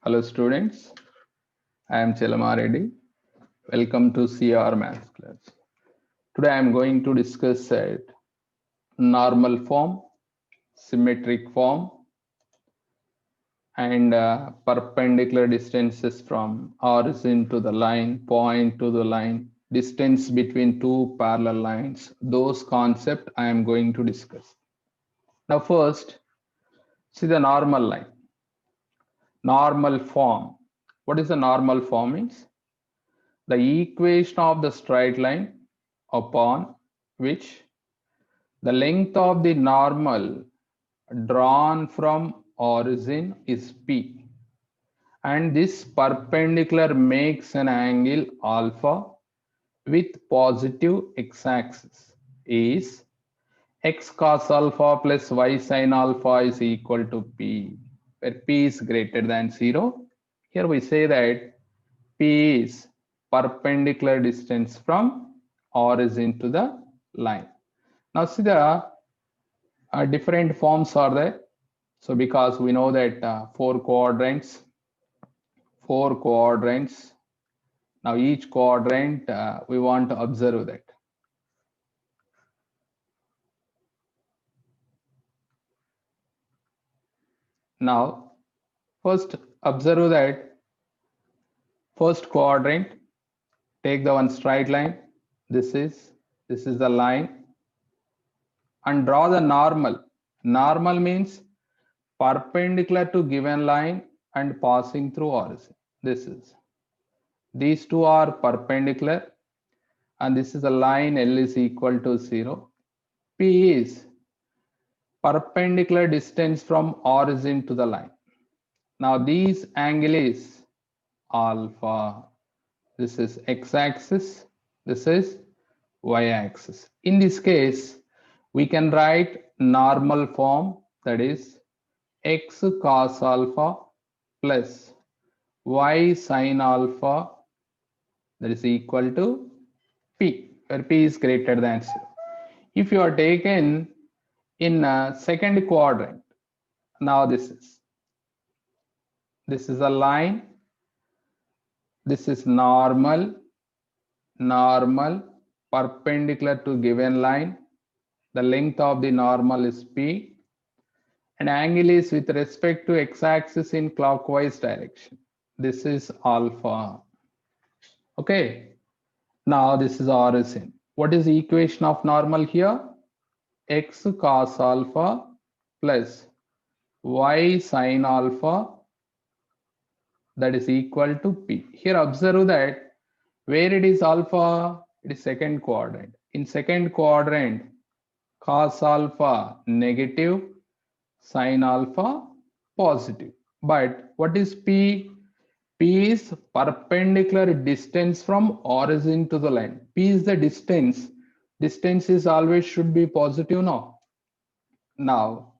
Hello students, I am Chelama Reddy. Welcome to CR Maths class. Today I am going to discuss normal form, symmetric form and perpendicular distances from origin to the line, point to the line, distance between two parallel lines. Those concepts I am going to discuss. Now first, see the normal line, normal form. What is the normal form means? The equation of the straight line upon which the length of the normal drawn from origin is P, and this perpendicular makes an angle alpha with positive x-axis is x cos alpha plus y sin alpha is equal to P, where P is greater than 0. Here we say that P is perpendicular distance from origin to the line. Now see the different forms are there. So because we know that four quadrants. Now each quadrant we want to observe that. Now first observe that first quadrant, take the one straight line. This is the line and draw the normal. Normal means perpendicular to given line and passing through origin. These two are perpendicular and this is a line L is equal to 0. P is perpendicular distance from origin to the line. Now this angle is alpha. This is x-axis, this is y-axis. In this case, we can write normal form, that is x cos alpha plus y sin alpha, that is equal to P, where P is greater than 0. If you are taken in a second quadrant, now this is a line, this is normal perpendicular to given line, the length of the normal is P, and angle is with respect to x-axis in clockwise direction. This is alpha. Okay, now this is origin. What is the equation of normal here? X cos alpha plus y sin alpha, that is equal to P. Here observe that where it is alpha, it is second quadrant. In second quadrant, cos alpha negative, sin alpha positive. But what is P? P is perpendicular distance from origin to the line. P is the distance. Distance is always should be positive now. Now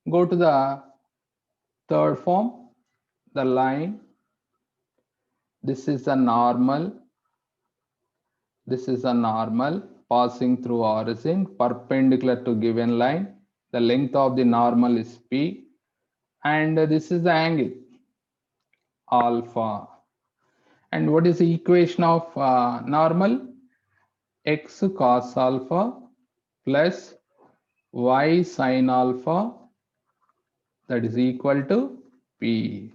go to the third form, the line. This is a normal. This is a normal passing through origin perpendicular to given line. The length of the normal is P, and this is the angle alpha. And what is the equation of normal? X cos alpha plus y sin alpha, that is equal to P.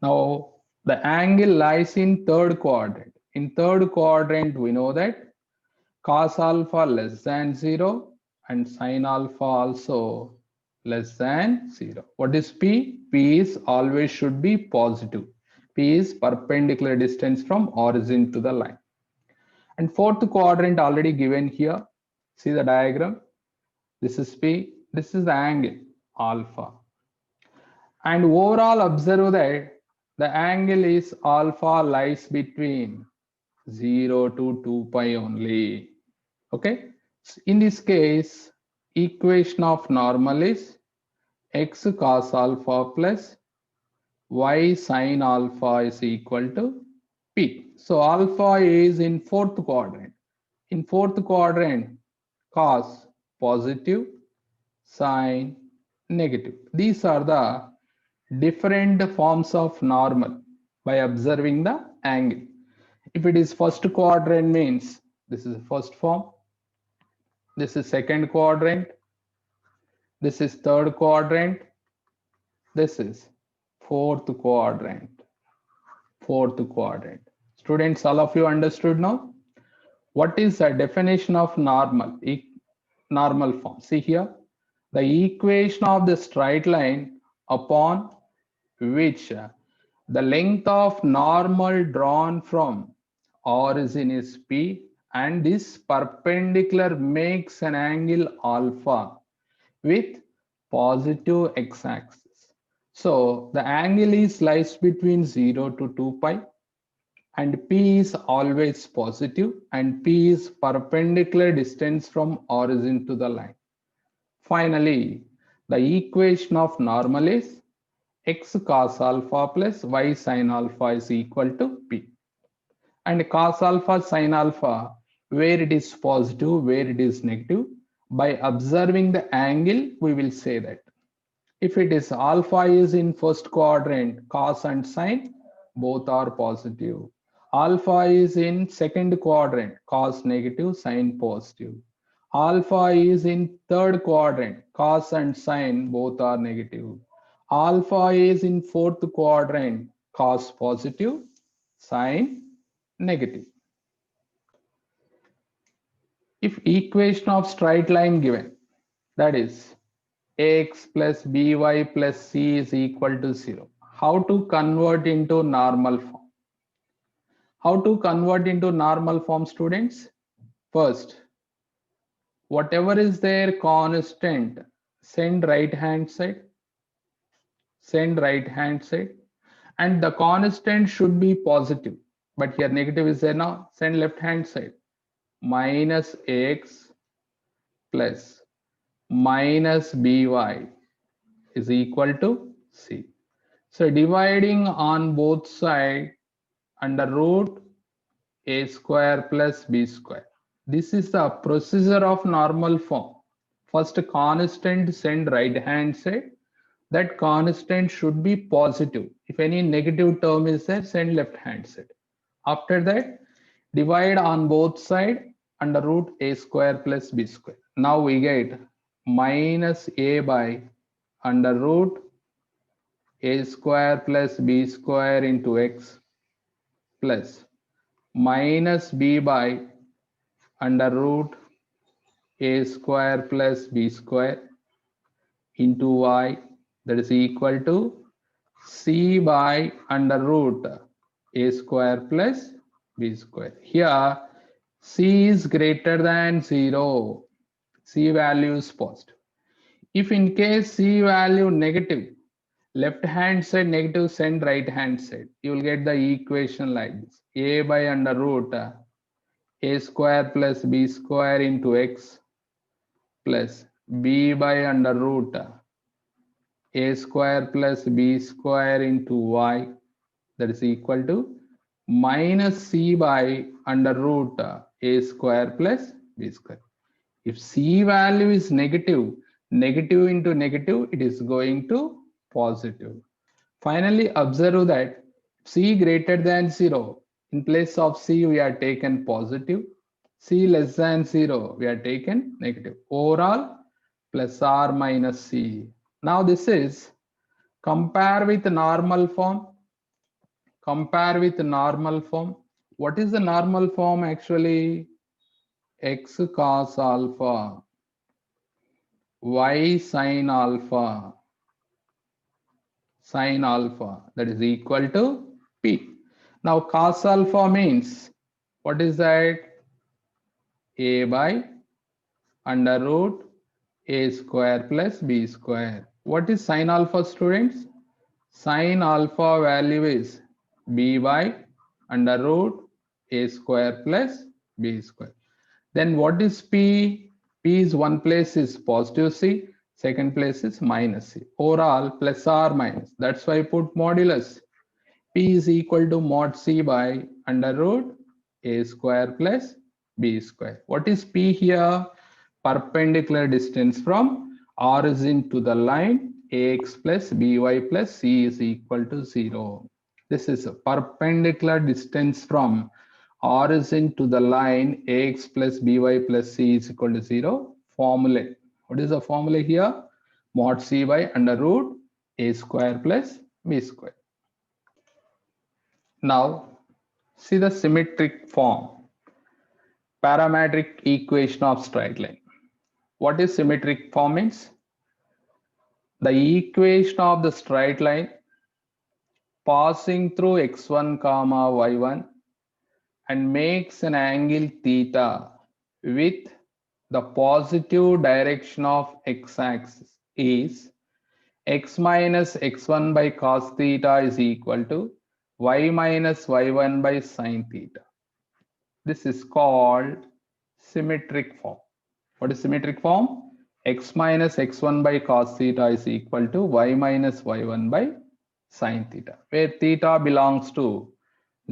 Now the angle lies in third quadrant. In third quadrant, we know that cos alpha less than 0 and sin alpha also less than 0. What is P? P is always should be positive. P is perpendicular distance from origin to the line. And fourth quadrant already given here. See the diagram. This is P. This is the angle alpha. And overall observe that the angle is alpha lies between 0 to 2 pi only. Okay. So in this case, equation of normal is x cos alpha plus y sin alpha is equal to P. So alpha is in fourth quadrant. In fourth quadrant, cos positive, sin negative. These are the different forms of normal by observing the angle. If it is first quadrant means this is first form, this is second quadrant, this is third quadrant, this is fourth quadrant, fourth quadrant. Students, all of you understood now? What is the definition of normal? Normal form. See here, the equation of the straight line upon which the length of normal drawn from origin is P and this perpendicular makes an angle alpha with positive x-axis. So the angle is lies between 0 to 2 pi and P is always positive and P is perpendicular distance from origin to the line. Finally, the equation of normal is x cos alpha plus y sin alpha is equal to P. And cos alpha sin alpha, where it is positive, where it is negative, by observing the angle, we will say that. If it is alpha is in first quadrant, cos and sin, both are positive. Alpha is in second quadrant, cos negative, sin positive. Alpha is in third quadrant, cos and sin, both are negative. Alpha is in fourth quadrant, cos positive, sin negative. If equation of straight line given, that is ax plus by plus c is equal to 0. How to convert into normal form? How to convert into normal form, students? First, whatever is there constant, send right hand side, send right hand side, and the constant should be positive. But here negative is there now, send left hand side, minus ax plus minus by is equal to c. So dividing on both sides under root a square plus b square. This is the procedure of normal form. First constant send right hand side. That constant should be positive. If any negative term is there, send left hand side. After that, divide on both sides under root a square plus b square. Now we get minus a by under root a square plus b square into x plus minus b by under root a square plus b square into y, that is equal to c by under root a square plus b square. Here c is greater than 0, c value is positive. If in case c value negative, left hand side negative, send right hand side, you will get the equation like this: a by under root a square plus b square into x plus b by under root a square plus b square into y, that is equal to minus c by under root a square plus b square. If c value is negative, negative into negative, it is going to positive. Finally, observe that c greater than 0, in place of c we are taken positive, c less than 0 we are taken negative. Overall plus r minus c. Now this is compare with normal form. Compare with normal form. What is the normal form actually? X cos alpha, y sin alpha, sin alpha, that is equal to P. Now cos alpha means, what is that? A by under root a square plus b square. What is sin alpha, students? Sin alpha value is b by under root a square plus b square. Then what is P? P is one place is positive C, second place is minus C. Overall plus or minus. That's why I put modulus. P is equal to mod C by under root a square plus b square. What is P here? Perpendicular distance from origin to the line ax plus by plus c is equal to 0. This is a perpendicular distance from origin to the line ax plus by plus c is equal to 0. Formula. What is the formula here? Mod c by under root a square plus b square. Now, see the symmetric form. Parametric equation of straight line. What is symmetric form means? The equation of the straight line passing through x1 comma y1 and makes an angle theta with the positive direction of x-axis is x minus x1 by cos theta is equal to y minus y1 by sin theta. This is called symmetric form. What is symmetric form? X minus x1 by cos theta is equal to y minus y1 by sin theta, where theta belongs to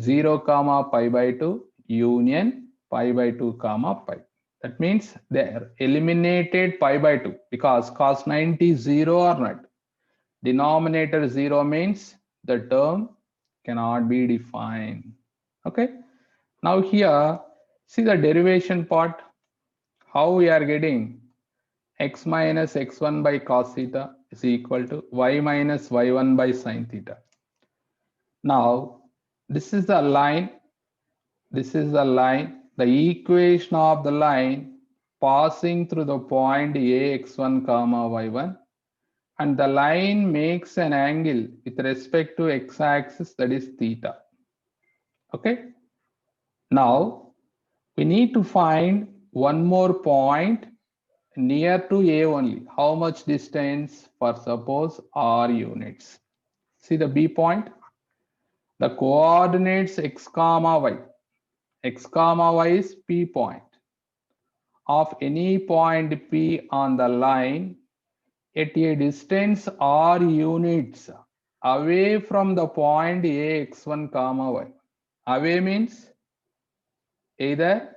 0 comma pi by 2 union pi by 2 comma pi. That means they eliminated pi by 2 because cos 90 is 0 or not. Denominator 0 means the term cannot be defined. Okay. Now here, see the derivation part, how we are getting x minus x1 by cos theta is equal to y minus y1 by sin theta. Now, this is the line, the equation of the line passing through the point ax1 comma y1, and the line makes an angle with respect to x-axis, that is theta. Okay. Now, we need to find one more point near to A only. How much distance? For suppose R units. See the B point? The coordinates x comma y. X comma y is P point. Of any point P on the line at a distance R units away from the point A x1 comma y. Away means either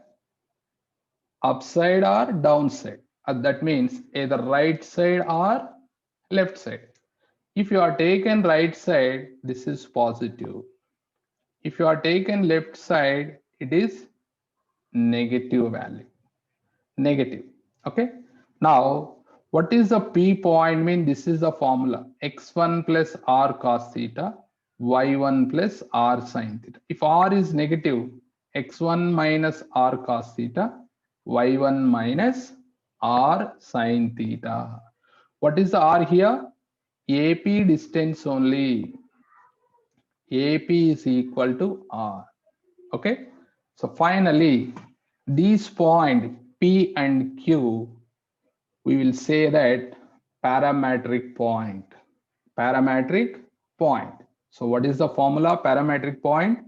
upside or downside. That means either right side or left side. If you are taken right side, this is positive. If you are taken left side, it is negative value. Negative. Okay. Now, what is the P point mean? This is the formula. X1 plus R cos theta, Y1 plus R sin theta. If R is negative, X1 minus R cos theta, y1 minus r sin theta. What is the r here? AP distance only. AP is equal to r. Okay. So finally, these points P and Q, we will say that parametric point. Parametric point. So what is the formula? Parametric point.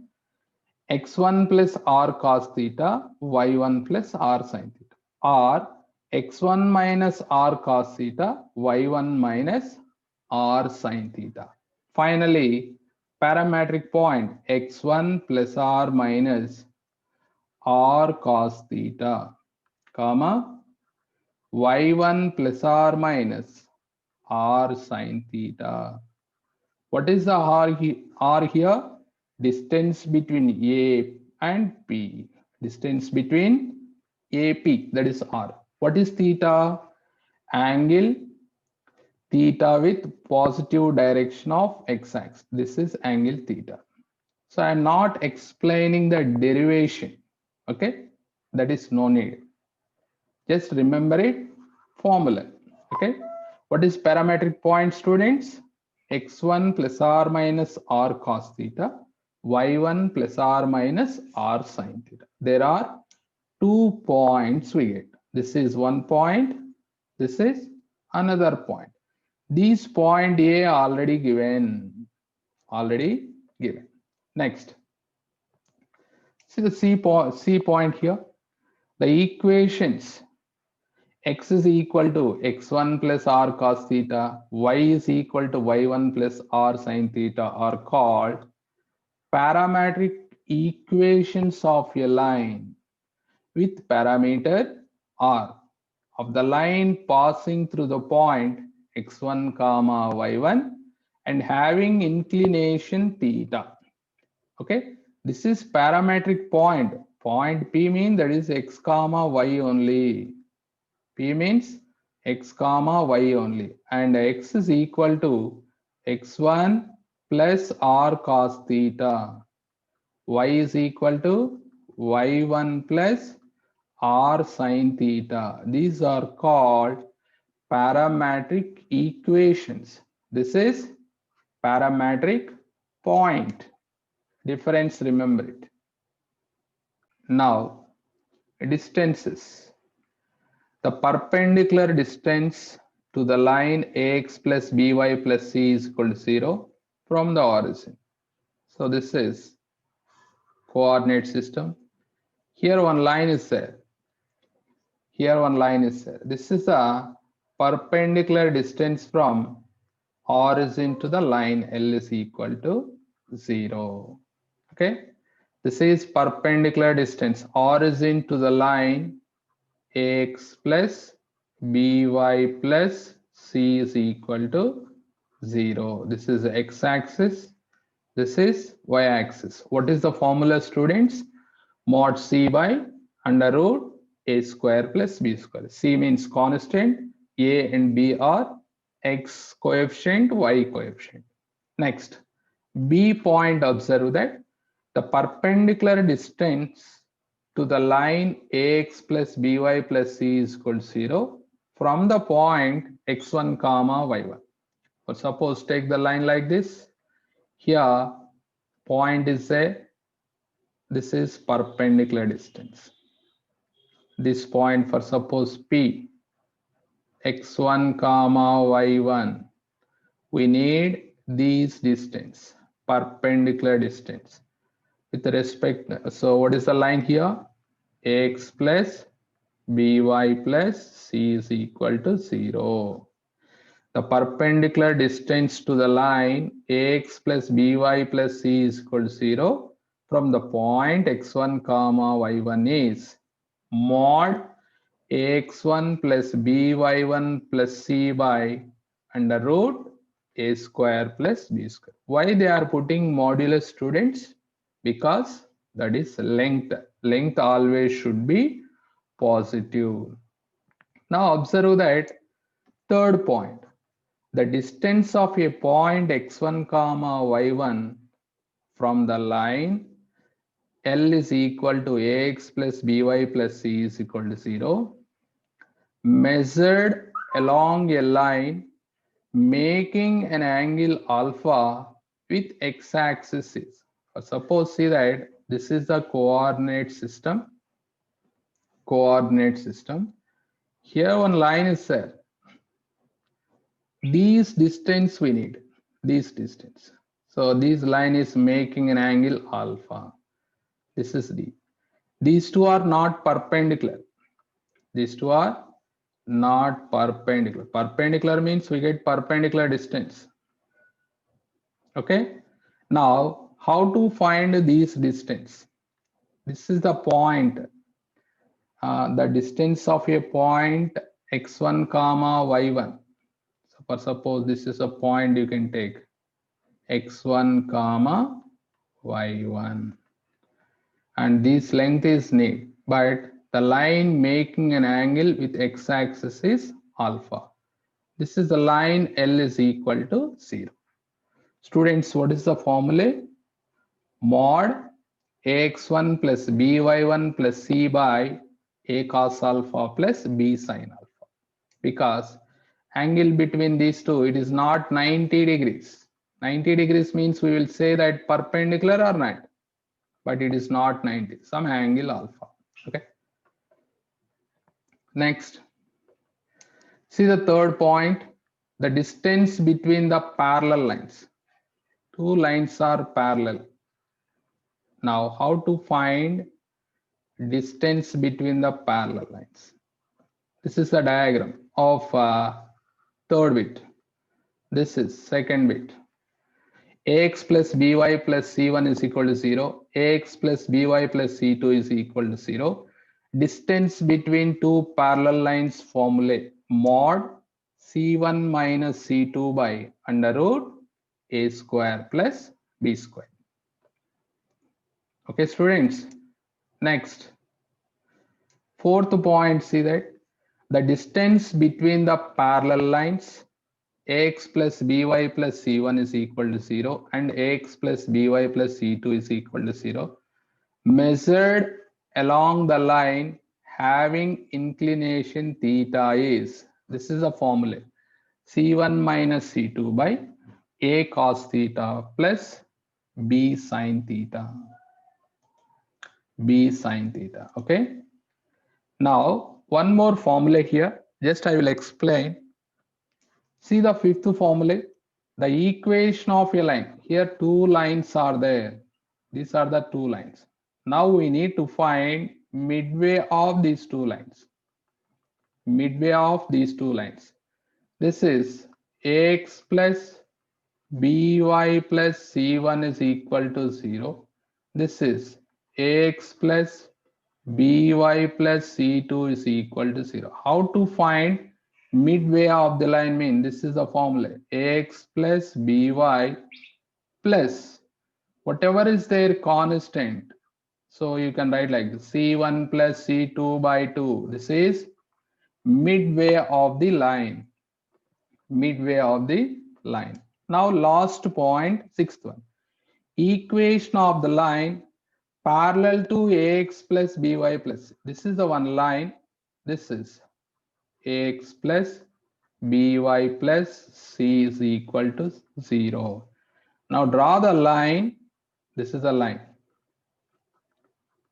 X1 plus r cos theta, y1 plus r sin theta, or x1 minus r cos theta, y1 minus r sin theta. Finally, parametric point x1 plus r minus r cos theta, comma, y1 plus r minus r sin theta. What is the r here? Distance between A and P. Distance between AP, that is R. What is theta? Angle theta with positive direction of x-axis. This is angle theta. So I am not explaining the derivation. Okay, that is no need. Just remember it, formula. Okay, what is parametric point, students? X1 plus r minus r cos theta, y1 plus r minus r sin theta. There are 2 points we get. This is one point, this is another point. These point A already given. Next, see the C point here. The equations x is equal to x1 plus r cos theta, y is equal to y1 plus r sin theta are called parametric equations of a line with parameter r of the line passing through the point x1 comma y1 and having inclination theta. Okay, this is parametric point. Point P means that is x comma y only. P means x comma y only, and x is equal to x1 plus r cos theta. Y is equal to y1 plus r sin theta. These are called parametric equations. This is parametric point. Difference, remember it. Now, distances. The perpendicular distance to the line ax plus by plus c is equal to 0 from the origin. So this is coordinate system. Here one line is there. Here one line is there. This is a perpendicular distance from origin to the line L is equal to 0. Okay. This is perpendicular distance origin to the line ax plus by plus c is equal to 0. This is x-axis. This is y-axis. What is the formula, students? Mod c by under root a square plus b square. C means constant, a and b are x coefficient, y coefficient. Next, B point, observe that the perpendicular distance to the line ax plus by plus c is equal to 0 from the point x1 comma y1. Or suppose take the line like this. Here point is this is perpendicular distance. This point for suppose P, x1 comma y1, we need these distance, perpendicular distance with respect. So what is the line here? Ax plus by plus c is equal to 0. The perpendicular distance to the line ax plus by plus c is equal to 0 from the point x1 comma y1 is mod ax1 plus by1 plus c by under root a square plus b square. Why they are putting modulus, students? Because that is length. Length always should be positive. Now observe that third point. The distance of a point x1 comma y1 from the line L is equal to ax plus by plus c is equal to 0 measured along a line making an angle alpha with x-axis is. Suppose see that this is the coordinate system. Coordinate system. Here one line is there. These distance we need. This distance. So this line is making an angle alpha. This is D. These two are not perpendicular. These two are not perpendicular. Perpendicular means we get perpendicular distance. Okay. Now, how to find this distance? This is the point. The distance of a point x1 comma y1. So for suppose this is a point you can take x1 comma y1. And this length is need, but the line making an angle with x-axis is alpha. This is the line L is equal to 0. Students, what is the formula? Mod ax1 plus by1 plus c by a cos alpha plus b sin alpha. Because angle between these two, it is not 90 degrees. 90 degrees means we will say that perpendicular or not, but it is not 90, some angle alpha. Okay. Next, see the third point, the distance between the parallel lines. Two lines are parallel. Now, how to find distance between the parallel lines? This is a diagram of third bit. This is second bit. Ax plus by plus c1 is equal to 0. Ax plus by plus c2 is equal to 0. Distance between two parallel lines formula mod C1 minus C2 by under root A square plus B square. Okay, students. Next, fourth point, see that the distance between the parallel lines ax plus by plus c1 is equal to 0 and ax plus by plus c2 is equal to 0 measured along the line having inclination theta is, this is a formula, c1 minus c2 by a cos theta plus b sin theta. B sin theta. Okay. Now, one more formula here. Just I will explain. See the fifth formula. The equation of a line. Here two lines are there. These are the two lines. Now we need to find midway of these two lines. Midway of these two lines. This is ax plus by plus c1 is equal to 0. This is ax plus by plus c2 is equal to 0. How to find midway of the line mean? This is the formula, ax plus by plus whatever is their constant. So you can write like this, c1 plus c2 by 2. This is midway of the line. Midway of the line. Now last point, sixth one. Equation of the line parallel to ax plus by plus. This is the one line. This is ax plus by plus c is equal to 0. Now draw the line. This is a line.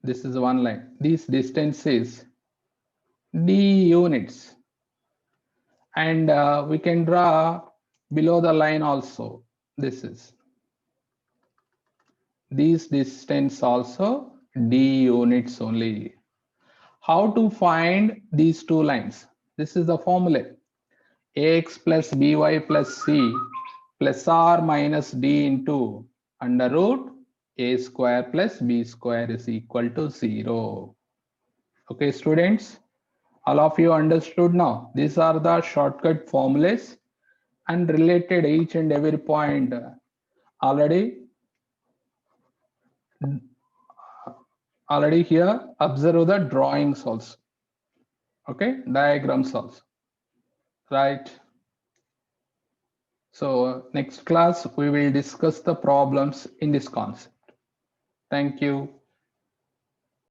This is one line. This distance is d units. And we can draw below the line also. This is. These distance also d units only. How to find these two lines? This is the formula. Ax plus by plus c plus r minus d into under root a square plus b square is equal to 0. Okay, students, all of you understood now. These are the shortcut formulas and related each and every point already here. Observe the drawings also. Okay, diagrams also. Right. So next class we will discuss the problems in this concept. Thank you.